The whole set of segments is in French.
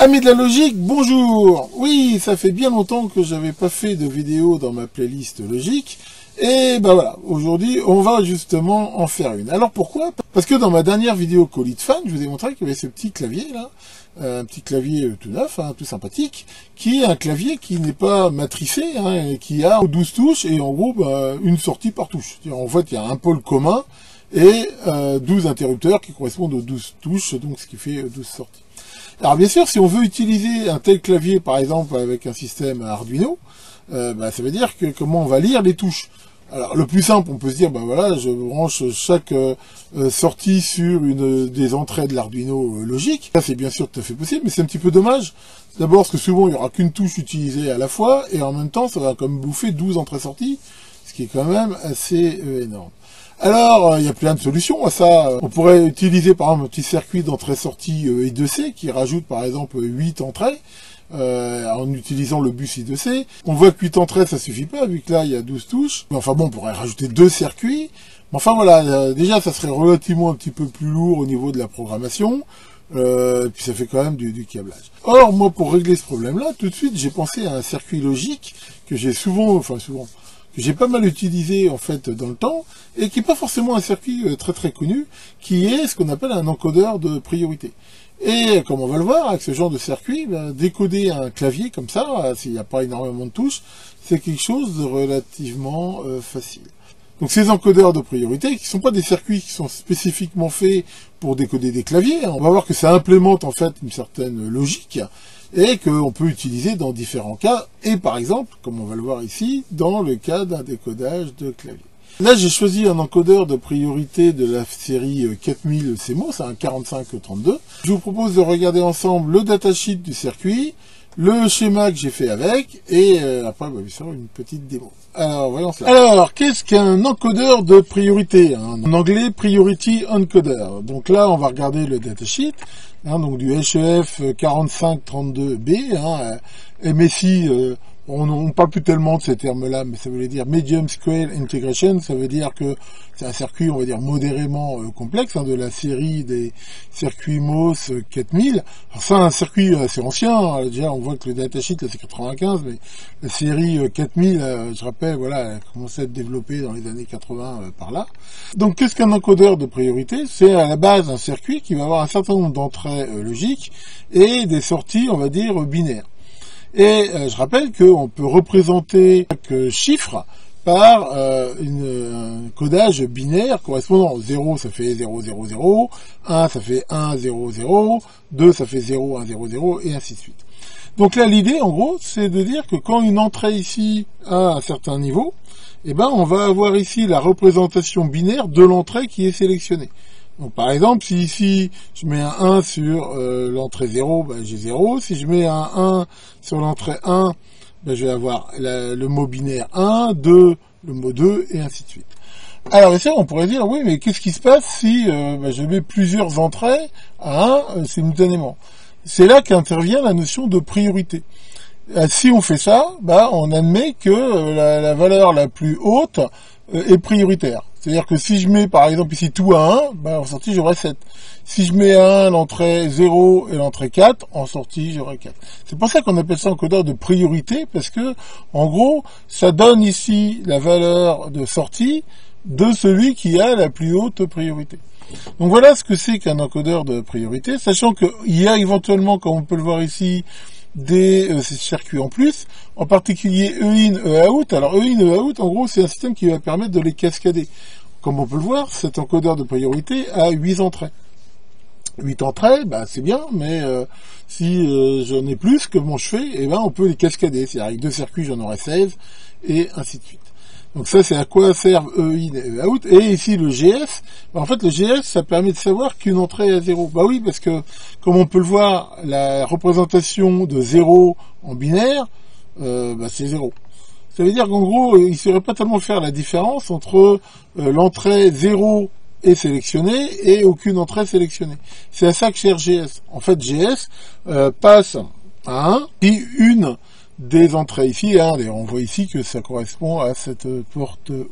Amis de la logique, bonjour. Oui, ça fait bien longtemps que j'avais pas fait de vidéo dans ma playlist logique. Et ben voilà, aujourd'hui, on va justement en faire une. Alors pourquoi? Parce que dans ma dernière vidéo Colis de fan, je vous ai montré qu'il y avait ce petit clavier là, un petit clavier tout neuf, hein, tout sympathique, qui est un clavier qui n'est pas matricé, hein, et qui a 12 touches et en gros une sortie par touche. En fait, il y a un pôle commun et 12 interrupteurs qui correspondent aux 12 touches, donc ce qui fait 12 sorties. Alors bien sûr, si on veut utiliser un tel clavier, par exemple, avec un système Arduino, ça veut dire que comment on va lire les touches. Alors le plus simple, on peut se dire, voilà, je branche chaque sortie sur une des entrées de l'Arduino logique. Ça c'est bien sûr tout à fait possible, mais c'est un petit peu dommage. D'abord parce que souvent il n'y aura qu'une touche utilisée à la fois, et en même temps ça va comme bouffer 12 entrées-sorties, ce qui est quand même assez énorme. Alors, il y a plein de solutions à ça. On pourrait utiliser par exemple un petit circuit d'entrée-sortie I2C qui rajoute par exemple 8 entrées en utilisant le bus I2C. On voit que 8 entrées ça suffit pas vu que là il y a 12 touches. Mais enfin bon, on pourrait rajouter 2 circuits. Mais enfin voilà, déjà ça serait relativement un petit peu plus lourd au niveau de la programmation. Puis ça fait quand même du câblage. Or moi pour régler ce problème-là, tout de suite j'ai pensé à un circuit logique que j'ai que j'ai pas mal utilisé en fait dans le temps, et qui n'est pas forcément un circuit très connu, qui est ce qu'on appelle un encodeur de priorité. Et comme on va le voir, avec ce genre de circuit, décoder un clavier comme ça, s'il n'y a pas énormément de touches, c'est quelque chose de relativement facile. Donc ces encodeurs de priorité, qui ne sont pas des circuits qui sont spécifiquement faits pour décoder des claviers, on va voir que ça implémente en fait une certaine logique, et qu'on peut utiliser dans différents cas, et par exemple, comme on va le voir ici, dans le cas d'un décodage de clavier. Là, j'ai choisi un encodeur de priorité de la série 4000 CMOS, c'est un 4532. Je vous propose de regarder ensemble le datasheet du circuit, le schéma que j'ai fait avec, et après, bien sûr, une petite démo. Alors, voyons cela. Alors, qu'est-ce qu'un encodeur de priorité? En anglais, Priority Encoder. Donc là, on va regarder le datasheet, donc du HEF 4532B, MSI, on parle plus tellement de ces termes-là, mais ça veut dire Medium Scale Integration, ça veut dire que c'est un circuit, on va dire, modérément complexe, de la série des circuits MOS 4000. Alors ça, un circuit assez ancien, déjà on voit que le datasheet, là c'est 95, mais la série 4000, je rappelle, voilà, elle a commencé à être développée dans les années 80 par là. Donc qu'est-ce qu'un encodeur de priorité? C'est à la base un circuit qui va avoir un certain nombre d'entrées logiques et des sorties, on va dire, binaires. Et je rappelle qu'on peut représenter chaque chiffre par un codage binaire correspondant. 0 ça fait 0, 0, 0, 1 ça fait 1, 0, 0, 2 ça fait 0, 1, 0, 0, et ainsi de suite. Donc là l'idée en gros c'est de dire que quand une entrée ici a un certain niveau, on va avoir ici la représentation binaire de l'entrée qui est sélectionnée. Donc par exemple, si ici je mets un 1 sur l'entrée 0, j'ai 0. Si je mets un 1 sur l'entrée 1, je vais avoir le mot binaire 1, 2, le mot 2, et ainsi de suite. Alors ici, on pourrait dire, oui, mais qu'est-ce qui se passe si je mets plusieurs entrées à 1 simultanément? C'est là qu'intervient la notion de priorité. Si on fait ça, on admet que la valeur la plus haute est prioritaire. C'est-à-dire que si je mets par exemple ici tout à 1, en sortie j'aurai 7. Si je mets à 1 l'entrée 0 et l'entrée 4, en sortie j'aurai 4. C'est pour ça qu'on appelle ça encodeur de priorité, parce que en gros, ça donne ici la valeur de sortie de celui qui a la plus haute priorité. Donc voilà ce que c'est qu'un encodeur de priorité, sachant qu'il y a éventuellement, comme on peut le voir ici, des circuits en plus, en particulier E-in, E-out. Alors E-in, E-out, en gros, c'est un système qui va permettre de les cascader. Comme on peut le voir, cet encodeur de priorité a 8 entrées. 8 entrées, c'est bien, mais si j'en ai plus, comment je fais? On peut les cascader. C'est-à-dire avec 2 circuits, j'en aurai 16, et ainsi de suite. Donc ça, c'est à quoi servent E-in et E-out. Et ici, le GS, en fait, le GS, ça permet de savoir qu'une entrée est à 0. Oui, parce que, comme on peut le voir, la représentation de 0 en binaire, c'est 0. Ça veut dire qu'en gros, il ne saurait pas tellement faire la différence entre l'entrée 0 est sélectionnée et aucune entrée sélectionnée. C'est à ça que sert GS. En fait, GS passe à 1, et une des entrées ici, d'ailleurs on voit ici que ça correspond à cette porte OU.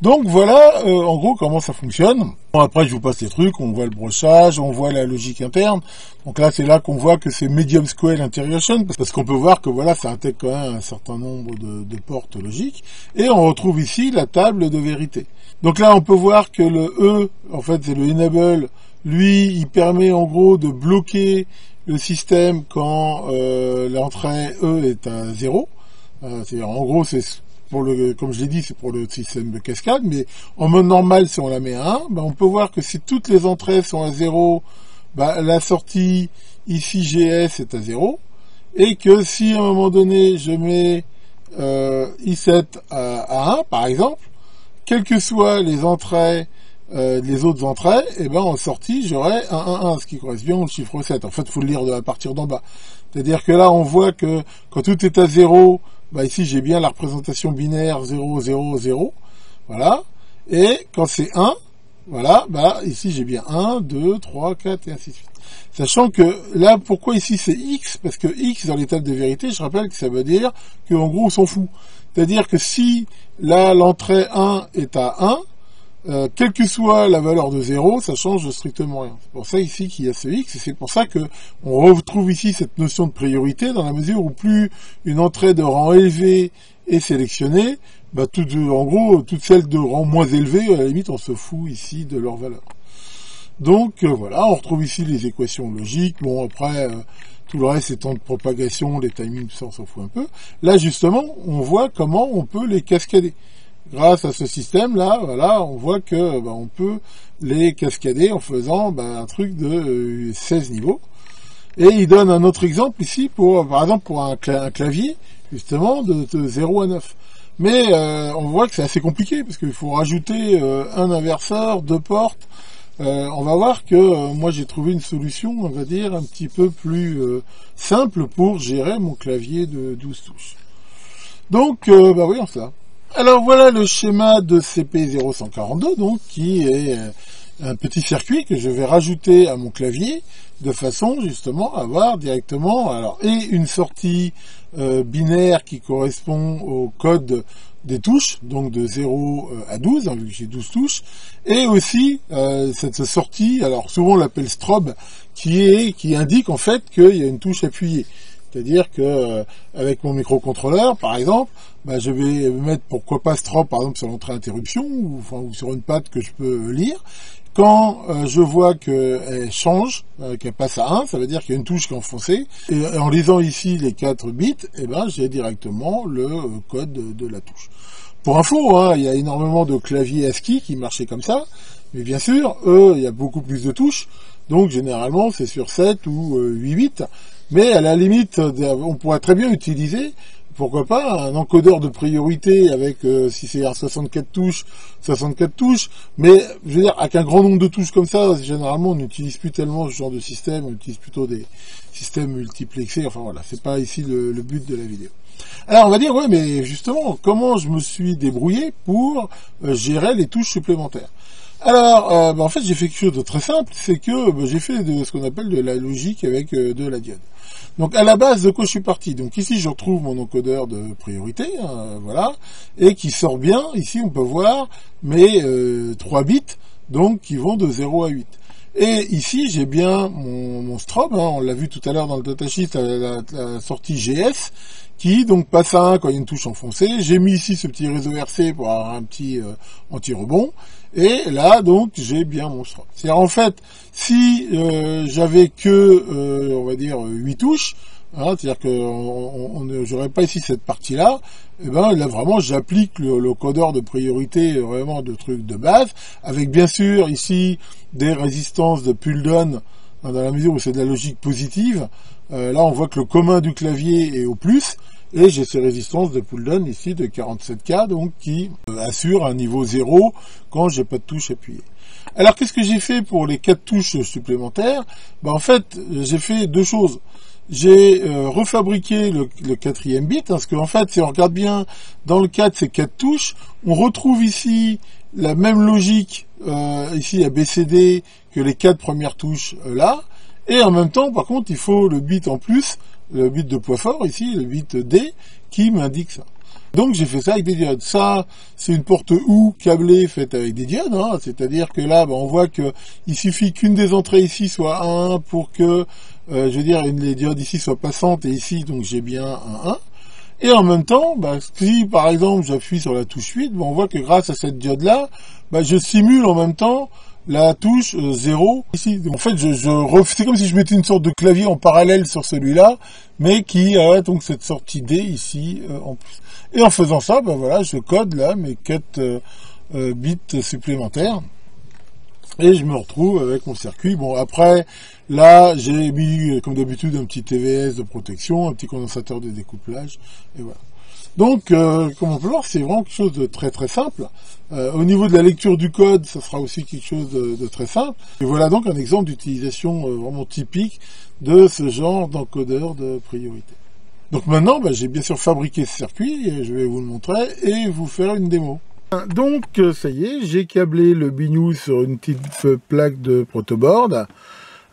Donc voilà, en gros, comment ça fonctionne. Bon, après, je vous passe les trucs, on voit le brochage, on voit la logique interne. Donc là, c'est là qu'on voit que c'est Medium Square Integration, parce qu'on peut voir que voilà, ça intègre quand même un certain nombre de portes logiques. Et on retrouve ici la table de vérité. Donc là, on peut voir que le E, en fait, c'est le enable. Lui, il permet en gros de bloquer le système quand l'entrée E est à 0. C'est-à-dire, en gros, c'est pour le, comme je l'ai dit, c'est pour le système de cascade, mais en mode normal, si on la met à 1, on peut voir que si toutes les entrées sont à 0, la sortie ici GS est à 0, et que si à un moment donné je mets I7 à 1, par exemple, quelles que soient les entrées, les autres entrées, et en sortie, j'aurai un 1, 1, ce qui correspond au chiffre 7. En fait, il faut le lire à partir d'en bas. C'est-à-dire que là, on voit que quand tout est à 0, ici, j'ai bien la représentation binaire 0, 0, 0. Voilà. Et quand c'est 1, voilà, ici, j'ai bien 1, 2, 3, 4, et ainsi de suite. Sachant que là, pourquoi ici c'est X? Parce que X, dans les tables de vérité, je rappelle que ça veut dire qu'en gros, on s'en fout. C'est-à-dire que si là, l'entrée 1 est à 1, quelle que soit la valeur de 0, ça change strictement rien. C'est pour ça ici qu'il y a ce X, et c'est pour ça que on retrouve ici cette notion de priorité, dans la mesure où plus une entrée de rang élevé est sélectionnée, en gros, toutes celles de rang moins élevé, à la limite, on se fout ici de leur valeur. Donc voilà, on retrouve ici les équations logiques. Bon, après, tout le reste, les temps de propagation, les timings, tout ça, on s'en fout un peu. Là, justement, on voit comment on peut les cascader. Grâce à ce système-là, voilà, on voit que on peut les cascader en faisant un truc de 16 niveaux. Et il donne un autre exemple ici, par exemple, pour un clavier, justement, de 0 à 9. Mais on voit que c'est assez compliqué, parce qu'il faut rajouter un inverseur, 2 portes. On va voir que moi j'ai trouvé une solution, on va dire, un petit peu plus simple pour gérer mon clavier de 12 touches. Donc, voyons ça. Alors voilà le schéma de CP0142, donc qui est un petit circuit que je vais rajouter à mon clavier de façon justement à avoir directement et une sortie binaire qui correspond au code des touches, donc de 0 à 12, vu que j'ai 12 touches, et aussi cette sortie, alors souvent on l'appelle strobe, qui indique en fait qu'il y a une touche appuyée. C'est-à-dire que avec mon microcontrôleur, par exemple, je vais mettre pourquoi pas strobe par exemple sur l'entrée interruption ou sur une patte que je peux lire. Quand je vois qu'elle change, qu'elle passe à 1, ça veut dire qu'il y a une touche qui est enfoncée. Et en lisant ici les 4 bits, j'ai directement le code de la touche. Pour info, il y a énormément de claviers ASCII qui marchaient comme ça, mais bien sûr, il y a beaucoup plus de touches. Donc généralement, c'est sur 7 ou 8 bits. Mais à la limite, on pourrait très bien utiliser, pourquoi pas, un encodeur de priorité avec, si c'est 64 touches, mais je veux dire, avec un grand nombre de touches comme ça, généralement on n'utilise plus tellement ce genre de système, on utilise plutôt des systèmes multiplexés, enfin voilà, c'est pas ici le but de la vidéo. Alors on va dire, ouais, mais justement, comment je me suis débrouillé pour gérer les touches supplémentaires? Alors, en fait, j'ai fait quelque chose de très simple, c'est que j'ai fait de ce qu'on appelle de la logique avec de la diode. Donc, à la base, de quoi je suis parti? Donc ici, je retrouve mon encodeur de priorité, voilà, et qui sort bien. Ici, on peut voir mes 3 bits, donc qui vont de 0 à 8. Et ici, j'ai bien mon strobe, on l'a vu tout à l'heure dans le datasheet, la sortie GS, qui donc passe à 1 quand il y a une touche enfoncée. J'ai mis ici ce petit réseau RC pour avoir un petit anti-rebond. Et là, donc, j'ai bien mon strobe. C'est-à-dire, en fait, si j'avais que, on va dire, 8 touches, c'est-à-dire que j'aurais pas ici cette partie-là, là, vraiment, j'applique le codeur de priorité, vraiment de trucs de base, avec bien sûr, ici, des résistances de pull-down, dans la mesure où c'est de la logique positive. Là, on voit que le commun du clavier est au plus, et j'ai ces résistances de pull-down ici de 47K, donc qui assurent un niveau 0 quand j'ai pas de touche appuyée. Alors, qu'est-ce que j'ai fait pour les 4 touches supplémentaires? En fait, j'ai fait 2 choses. J'ai refabriqué le 4e bit, parce qu'en fait, si on regarde bien, dans le 4, c'est 4 touches, on retrouve ici la même logique, ici à BCD, que les 4 premières touches là, et en même temps, par contre, il faut le bit en plus, le bit de poids fort ici, le bit D, qui m'indique ça. Donc j'ai fait ça avec des diodes. Ça, c'est une porte OU câblée faite avec des diodes, hein. C'est-à-dire que là, on voit que il suffit qu'une des entrées ici soit 1 pour que, je veux dire, les diodes ici soient passantes, et ici, donc j'ai bien un 1. Et en même temps, si par exemple j'appuie sur la touche 8, on voit que grâce à cette diode-là, je simule en même temps la touche 0 ici. En fait, c'est comme si je mettais une sorte de clavier en parallèle sur celui-là, mais qui a donc cette sortie D ici en plus. Et en faisant ça, voilà, je code là mes 4 bits supplémentaires. Et je me retrouve avec mon circuit. Bon, après, là, j'ai mis, comme d'habitude, un petit TVS de protection, un petit condensateur de découplage, et voilà. Donc, comme on peut voir, c'est vraiment quelque chose de très très simple. Au niveau de la lecture du code, ça sera aussi quelque chose de très simple. Et voilà donc un exemple d'utilisation vraiment typique de ce genre d'encodeur de priorité. Donc maintenant, j'ai bien sûr fabriqué ce circuit, et je vais vous le montrer et vous faire une démo. Donc, ça y est, j'ai câblé le BNU sur une petite plaque de protoboard.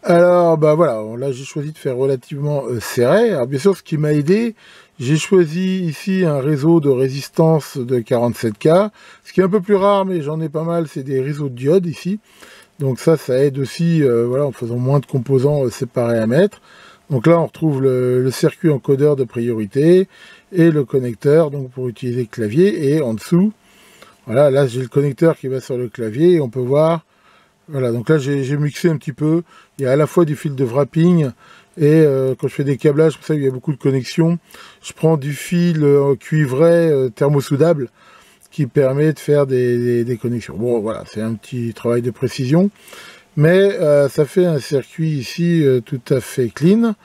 Alors, voilà, là j'ai choisi de faire relativement serré. Alors bien sûr, ce qui m'a aidé, j'ai choisi ici un réseau de résistance de 47K. Ce qui est un peu plus rare, mais j'en ai pas mal, c'est des réseaux de diodes ici. Donc ça aide aussi, voilà, en faisant moins de composants séparés à mettre. Donc là, on retrouve le circuit encodeur de priorité et le connecteur, donc pour utiliser le clavier. Et en dessous, voilà, là j'ai le connecteur qui va sur le clavier et on peut voir, voilà, donc là j'ai mixé un petit peu, il y a à la fois du fil de wrapping et quand je fais des câblages, comme ça il y a beaucoup de connexions, je prends du fil cuivré thermosoudable qui permet de faire des connexions. Bon voilà, c'est un petit travail de précision, mais ça fait un circuit ici tout à fait clean.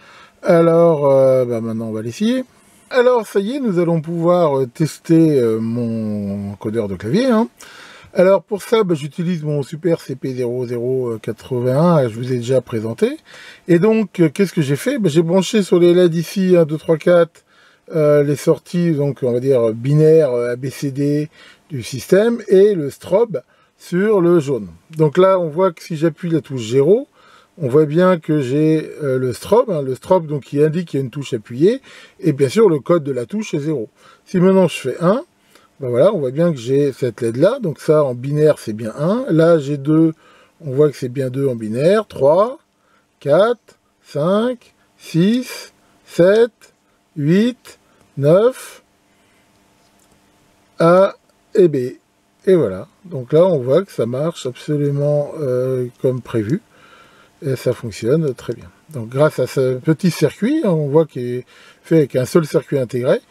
Alors maintenant on va l'essayer. Alors ça y est, nous allons pouvoir tester mon encodeur de clavier. Alors pour ça, j'utilise mon Super CP0081, je vous ai déjà présenté. Et donc, qu'est-ce que j'ai fait? J'ai branché sur les LED ici, 1, 2, 3, 4, les sorties, donc on va dire binaires ABCD du système, et le strobe sur le jaune. Donc là, on voit que si j'appuie la touche 0, on voit bien que j'ai le strobe donc qui indique qu'il y a une touche appuyée, et bien sûr le code de la touche est 0. Si maintenant je fais 1, voilà, on voit bien que j'ai cette LED là, donc ça en binaire c'est bien 1, là j'ai 2, on voit que c'est bien 2 en binaire, 3, 4, 5, 6, 7, 8, 9, A et B. Et voilà, donc là on voit que ça marche absolument comme prévu. Et ça fonctionne très bien. Donc grâce à ce petit circuit, on voit qu'il est fait avec un seul circuit intégré,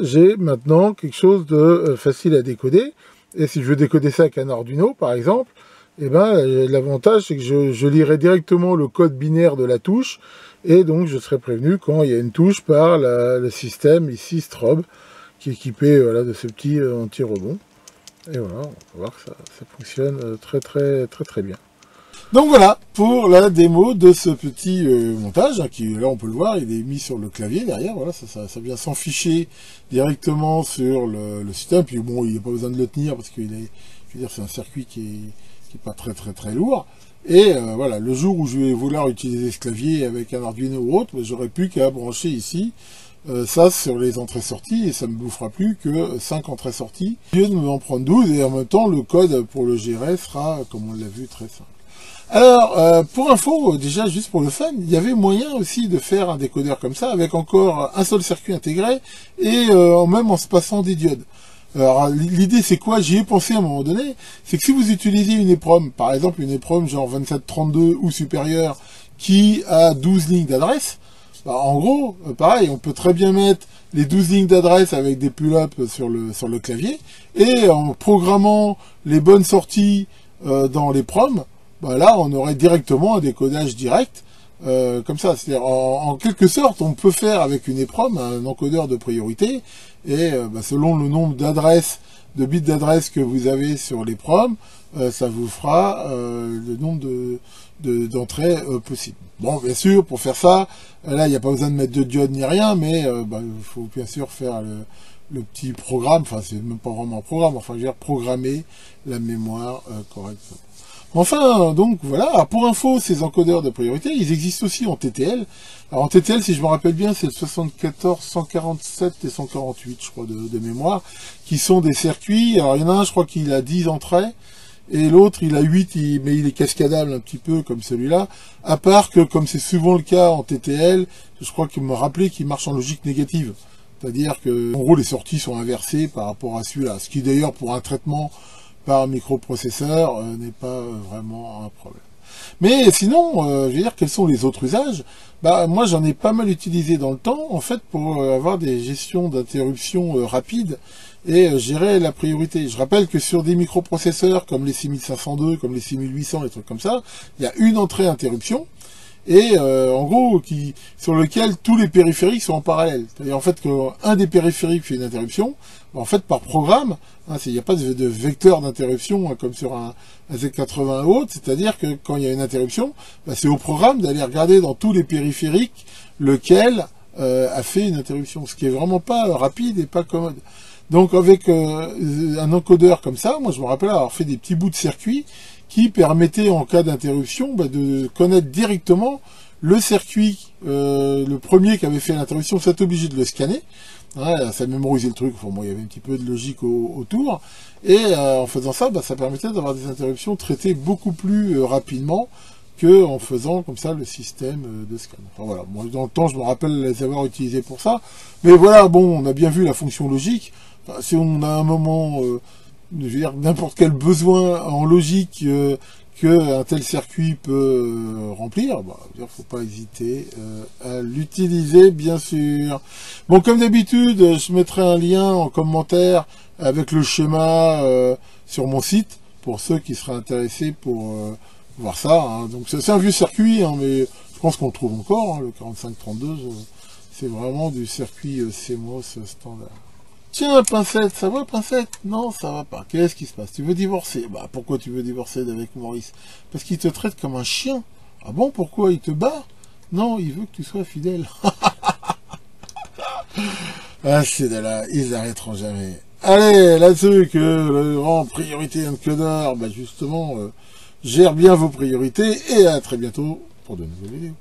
j'ai maintenant quelque chose de facile à décoder. Et si je veux décoder ça avec un Arduino, par exemple, l'avantage c'est que je lirai directement le code binaire de la touche, et donc je serai prévenu quand il y a une touche par le système ici strobe, qui est équipé de ce petit anti-rebond. Et voilà, on peut voir que ça fonctionne très bien. Donc voilà pour la démo de ce petit montage, qui là on peut le voir, il est mis sur le clavier derrière, voilà, ça vient s'enficher directement sur le système, puis bon, il n'y a pas besoin de le tenir parce qu'il est, je veux dire, c'est un circuit qui est pas très lourd, et voilà, le jour où je vais vouloir utiliser ce clavier avec un Arduino ou autre, j'aurai plus qu'à brancher ici ça sur les entrées-sorties, et ça me bouffera plus que 5 entrées-sorties, au lieu de m'en prendre 12, et en même temps le code pour le gérer sera, comme on l'a vu, très simple. Alors, pour info, déjà juste pour le fun, il y avait moyen aussi de faire un décodeur comme ça, avec encore un seul circuit intégré, et même en se passant des diodes. Alors l'idée c'est quoi? J'y ai pensé à un moment donné, c'est que si vous utilisez une EPROM, par exemple une EPROM genre 2732 ou supérieure, qui a 12 lignes d'adresse, en gros, pareil, on peut très bien mettre les 12 lignes d'adresse avec des pull-ups sur le clavier, et en programmant les bonnes sorties dans les PROM, là on aurait directement un décodage direct, comme ça. C'est-à-dire en quelque sorte, on peut faire avec une EPROM un encodeur de priorité, et selon le nombre d'adresses, de bits d'adresse que vous avez sur les PROM, ça vous fera le nombre d'entrées possibles. Bon, bien sûr, pour faire ça, là, il n'y a pas besoin de mettre de diode ni rien, mais il faut bien sûr faire le petit programme, enfin, c'est même pas vraiment un programme, enfin, je veux dire, programmer la mémoire correctement. Enfin, donc voilà. Alors, pour info, ces encodeurs de priorité, ils existent aussi en TTL. Alors en TTL, si je me rappelle bien, c'est le 74, 147 et 148, je crois, de mémoire, qui sont des circuits. Alors il y en a un, je crois qu'il a 10 entrées, et l'autre, il a 8, mais il est cascadable un petit peu comme celui-là. À part que, comme c'est souvent le cas en TTL, je crois qu'il me rappelait qu'il marche en logique négative. C'est-à-dire que, en gros, les sorties sont inversées par rapport à celui-là. Ce qui, d'ailleurs, pour un traitement par microprocesseur, n'est pas vraiment un problème. Mais sinon, je veux dire, quels sont les autres usages? Bah, moi, j'en ai pas mal utilisé dans le temps, en fait, pour avoir des gestions d'interruptions rapides et gérer la priorité. Je rappelle que sur des microprocesseurs comme les 6502, comme les 6800, les trucs comme ça, il y a une entrée interruption, et en gros sur lequel tous les périphériques sont en parallèle. C'est-à-dire en fait qu'un des périphériques fait une interruption, en fait par programme, il n'y a pas de vecteur d'interruption comme sur un Z80 ou autre, c'est-à-dire que quand il y a une interruption, c'est au programme d'aller regarder dans tous les périphériques lequel a fait une interruption, ce qui est vraiment pas rapide et pas commode. Donc avec un encodeur comme ça, moi je me rappelle avoir fait des petits bouts de circuit qui permettait en cas d'interruption de connaître directement le circuit, le premier qui avait fait l'interruption, c'est obligé de le scanner, ça mémorisait le truc, enfin, bon, il y avait un petit peu de logique autour, et en faisant ça, ça permettait d'avoir des interruptions traitées beaucoup plus rapidement que en faisant comme ça le système de scan. Enfin voilà, moi dans le temps je me rappelle les avoir utilisés pour ça, mais voilà, bon, on a bien vu la fonction logique. Enfin, si on a un moment je veux dire, n'importe quel besoin en logique qu'un tel circuit peut remplir, il ne faut pas hésiter à l'utiliser, bien sûr. Bon, comme d'habitude, je mettrai un lien en commentaire avec le schéma sur mon site, pour ceux qui seraient intéressés pour voir ça. Donc c'est un vieux circuit, mais je pense qu'on le trouve encore, le 4532, c'est vraiment du circuit CMOS standard. Tiens, Pincette, ça va, Pincette? Non, ça va pas. Qu'est-ce qui se passe? Tu veux divorcer? Pourquoi tu veux divorcer d'avec Maurice? Parce qu'il te traite comme un chien. Ah bon, pourquoi? Il te bat? Non, il veut que tu sois fidèle. Ah, c'est de là, ils n'arrêteront jamais. Allez, là-dessus, que le grand priorité encoder, justement, gère bien vos priorités, et à très bientôt pour de nouvelles vidéos.